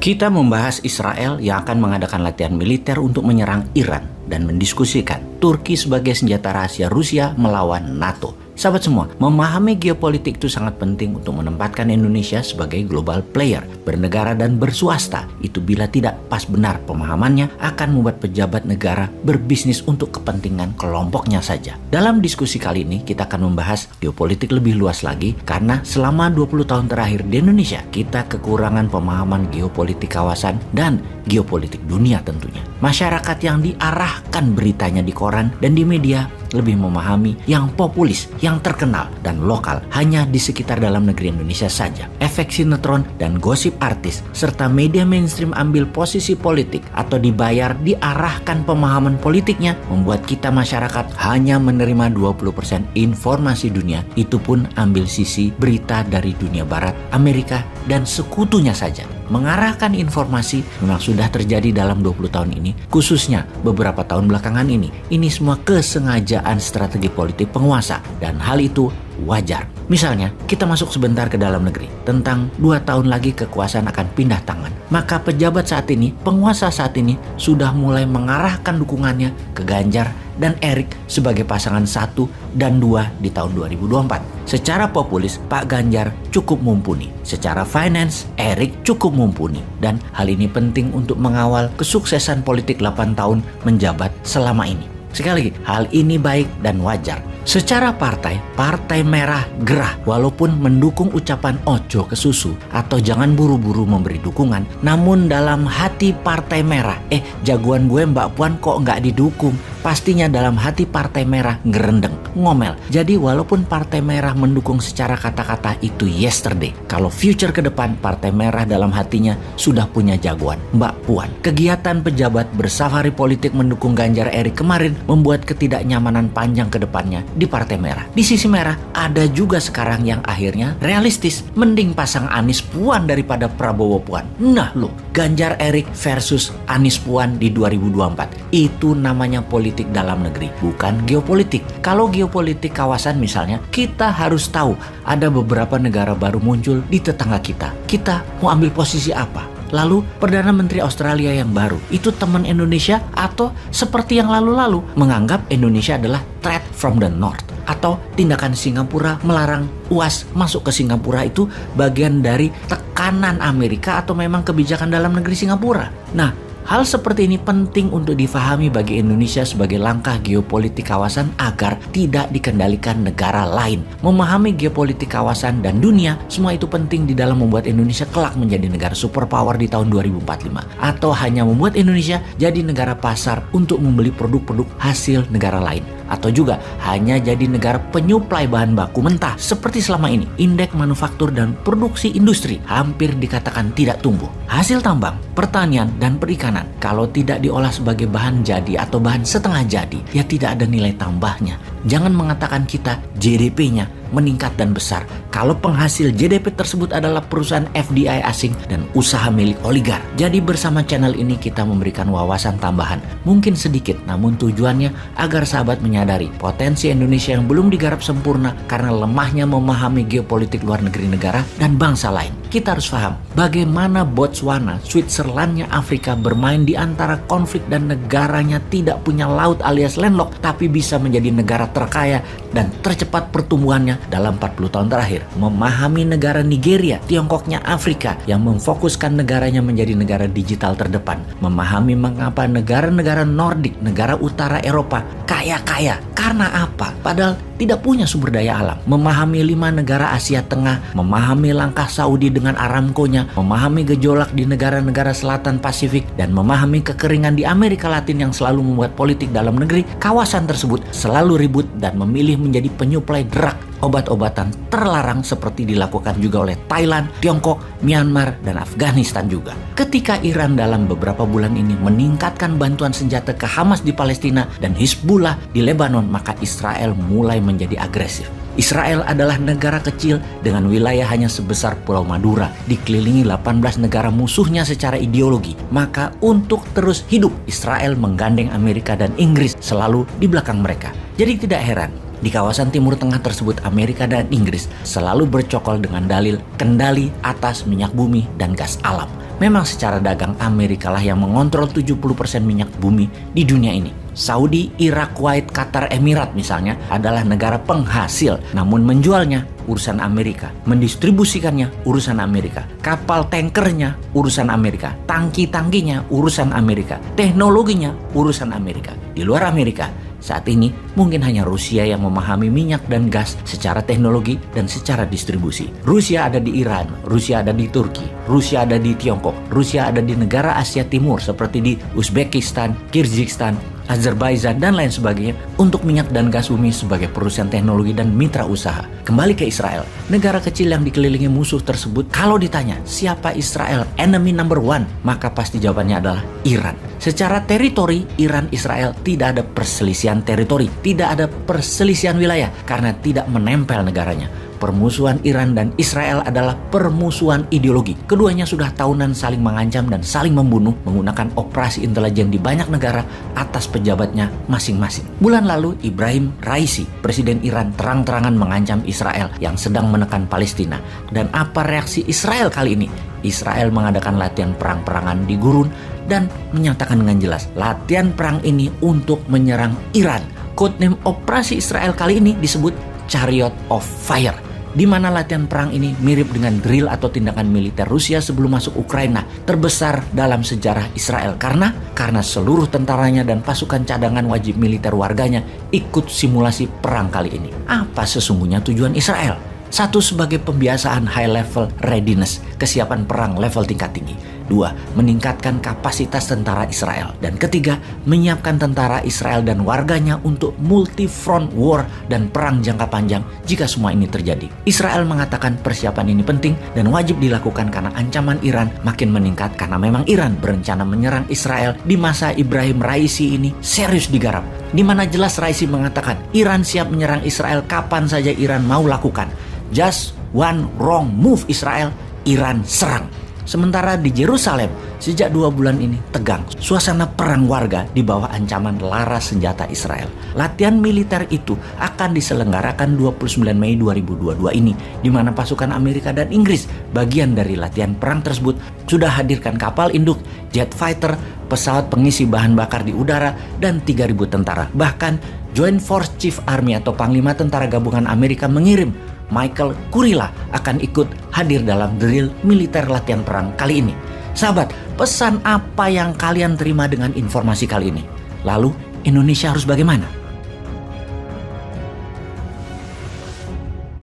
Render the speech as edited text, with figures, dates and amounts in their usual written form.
Kita membahas Israel yang akan mengadakan latihan militer untuk menyerang Iran dan mendiskusikan Turki sebagai senjata rahasia Rusia melawan NATO. Sahabat semua, memahami geopolitik itu sangat penting untuk menempatkan Indonesia sebagai global player, bernegara dan berswasta. Itu bila tidak pas benar pemahamannya akan membuat pejabat negara berbisnis untuk kepentingan kelompoknya saja. Dalam diskusi kali ini kita akan membahas geopolitik lebih luas lagi karena selama 20 tahun terakhir di Indonesia kita kekurangan pemahaman geopolitik kawasan dan geopolitik dunia tentunya. Masyarakat yang diarahkan beritanya di koran dan di media lebih memahami yang populis, yang terkenal dan lokal hanya di sekitar dalam negeri Indonesia saja. Efek sinetron dan gosip artis serta media mainstream ambil posisi politik atau dibayar diarahkan pemahaman politiknya membuat kita masyarakat hanya menerima 20% informasi dunia, itu pun ambil sisi berita dari dunia barat, Amerika dan sekutunya saja. Mengarahkan informasi memang sudah terjadi dalam 20 tahun ini, khususnya beberapa tahun belakangan ini. Ini semua kesengajaan strategi politik penguasa dan hal itu wajar. Misalnya, kita masuk sebentar ke dalam negeri. Tentang 2 tahun lagi kekuasaan akan pindah tangan. Maka pejabat saat ini, penguasa saat ini sudah mulai mengarahkan dukungannya ke Ganjar dan Erik sebagai pasangan 1 dan 2 di tahun 2024. Secara populis, Pak Ganjar cukup mumpuni. Secara finance, Erik cukup mumpuni. Dan hal ini penting untuk mengawal kesuksesan politik 8 tahun menjabat selama ini. Sekali lagi, hal ini baik dan wajar. Secara partai merah gerah walaupun mendukung ucapan ojo ke susu atau jangan buru-buru memberi dukungan. Namun dalam hati partai merah, jagoan gue Mbak Puan kok nggak didukung? Pastinya dalam hati partai merah ngerendeng, ngomel. Jadi walaupun partai merah mendukung secara kata-kata itu yesterday, kalau future ke depan partai merah dalam hatinya sudah punya jagoan, Mbak Puan. Kegiatan pejabat bersafari politik mendukung Ganjar Erik kemarin membuat ketidaknyamanan panjang ke depannya di partai merah. Di sisi merah ada juga sekarang yang akhirnya realistis, mending pasang Anies Puan daripada Prabowo Puan. Nah loh, Ganjar Erik versus Anies Puan di 2024. Itu namanya politik dalam negeri, bukan geopolitik. Kalau geopolitik kawasan misalnya, kita harus tahu ada beberapa negara baru muncul di tetangga kita. Kita mau ambil posisi apa? Lalu Perdana Menteri Australia yang baru, itu teman Indonesia atau seperti yang lalu-lalu menganggap Indonesia adalah threat from the north? Atau tindakan Singapura melarang UAS masuk ke Singapura itu bagian dari tekanan Amerika atau memang kebijakan dalam negeri Singapura? Nah, hal seperti ini penting untuk difahami bagi Indonesia sebagai langkah geopolitik kawasan agar tidak dikendalikan negara lain. Memahami geopolitik kawasan dan dunia, semua itu penting di dalam membuat Indonesia kelak menjadi negara superpower di tahun 2045. Atau hanya membuat Indonesia jadi negara pasar untuk membeli produk-produk hasil negara lain. Atau juga hanya jadi negara penyuplai bahan baku mentah seperti selama ini. Indeks manufaktur dan produksi industri hampir dikatakan tidak tumbuh. Hasil tambang, pertanian, dan perikanan kalau tidak diolah sebagai bahan jadi atau bahan setengah jadi, ya tidak ada nilai tambahnya. Jangan mengatakan kita GDP-nya meningkat dan besar kalau penghasil GDP tersebut adalah perusahaan FDI asing dan usaha milik oligar. Jadi bersama channel ini kita memberikan wawasan tambahan, mungkin sedikit namun tujuannya agar sahabat menyadari potensi Indonesia yang belum digarap sempurna karena lemahnya memahami geopolitik luar negeri negara dan bangsa lain. Kita harus paham bagaimana Botswana, Switzerlandnya Afrika bermain di antara konflik dan negaranya tidak punya laut alias landlocked tapi bisa menjadi negara terkaya dan tercepat pertumbuhannya dalam 40 tahun terakhir. Memahami negara Nigeria, Tiongkoknya Afrika yang memfokuskan negaranya menjadi negara digital terdepan. Memahami mengapa negara-negara Nordik, negara utara Eropa kaya-kaya. Karena apa? Padahal tidak punya sumber daya alam. Memahami 5 negara Asia Tengah, memahami langkah Saudi dengan Aramco-nya, memahami gejolak di negara-negara selatan Pasifik, dan memahami kekeringan di Amerika Latin yang selalu membuat politik dalam negeri kawasan tersebut selalu ribut dan memilih menjadi penyuplai drug, obat-obatan terlarang seperti dilakukan juga oleh Thailand, Tiongkok, Myanmar, dan Afghanistan juga. Ketika Iran dalam beberapa bulan ini meningkatkan bantuan senjata ke Hamas di Palestina dan Hizbullah di Lebanon, maka Israel mulai menjadi agresif. Israel adalah negara kecil dengan wilayah hanya sebesar Pulau Madura, dikelilingi 18 negara musuhnya secara ideologi. Maka untuk terus hidup, Israel menggandeng Amerika dan Inggris selalu di belakang mereka. Jadi tidak heran di kawasan Timur Tengah tersebut Amerika dan Inggris selalu bercokol dengan dalil kendali atas minyak bumi dan gas alam. Memang secara dagang Amerika lah yang mengontrol 70% minyak bumi di dunia ini. Saudi, Irak, Kuwait, Qatar, Emirat misalnya adalah negara penghasil, namun menjualnya urusan Amerika, mendistribusikannya urusan Amerika, kapal tankernya urusan Amerika, tangki-tangkinya urusan Amerika, teknologinya urusan Amerika. Di luar Amerika, saat ini mungkin hanya Rusia yang memahami minyak dan gas secara teknologi dan secara distribusi. Rusia ada di Iran, Rusia ada di Turki, Rusia ada di Tiongkok, Rusia ada di negara Asia Timur seperti di Uzbekistan, Kyrgyzstan, Azerbaijan, dan lain sebagainya untuk minyak dan gas bumi sebagai perusahaan teknologi dan mitra usaha. Kembali ke Israel, negara kecil yang dikelilingi musuh tersebut, kalau ditanya siapa Israel enemy number one, maka pasti jawabannya adalah Iran. Secara teritori, Iran-Israel tidak ada perselisihan teritori, tidak ada perselisihan wilayah karena tidak menempel negaranya. Permusuhan Iran dan Israel adalah permusuhan ideologi. Keduanya sudah tahunan saling mengancam dan saling membunuh menggunakan operasi intelijen di banyak negara atas pejabatnya masing-masing. Bulan lalu, Ibrahim Raisi, Presiden Iran, terang-terangan mengancam Israel yang sedang menekan Palestina. Dan apa reaksi Israel kali ini? Israel mengadakan latihan perang-perangan di gurun dan menyatakan dengan jelas latihan perang ini untuk menyerang Iran. Codename operasi Israel kali ini disebut Chariot of Fire, di mana latihan perang ini mirip dengan drill atau tindakan militer Rusia sebelum masuk Ukraina, terbesar dalam sejarah Israel karena seluruh tentaranya dan pasukan cadangan wajib militer warganya ikut simulasi perang kali ini. Apa sesungguhnya tujuan Israel? Satu, sebagai pembiasaan high level readiness, kesiapan perang level tingkat tinggi. Dua, meningkatkan kapasitas tentara Israel. Dan ketiga, menyiapkan tentara Israel dan warganya untuk multi-front war dan perang jangka panjang jika semua ini terjadi. Israel mengatakan persiapan ini penting dan wajib dilakukan karena ancaman Iran makin meningkat karena memang Iran berencana menyerang Israel di masa Ibrahim Raisi ini serius digarap. Di mana jelas Raisi mengatakan Iran siap menyerang Israel kapan saja Iran mau lakukan. Just one wrong move Israel, Iran serang. Sementara di Yerusalem, sejak 2 bulan ini tegang. Suasana perang warga di bawah ancaman laras senjata Israel. Latihan militer itu akan diselenggarakan 29 Mei 2022 ini, di mana pasukan Amerika dan Inggris, bagian dari latihan perang tersebut, sudah hadirkan kapal induk, jet fighter, pesawat pengisi bahan bakar di udara, dan 3.000 tentara. Bahkan Joint Force Chief Army atau Panglima Tentara Gabungan Amerika mengirim Michael Kurilla akan ikut hadir dalam drill militer latihan perang kali ini. Sahabat, pesan apa yang kalian terima dengan informasi kali ini? Lalu Indonesia harus bagaimana?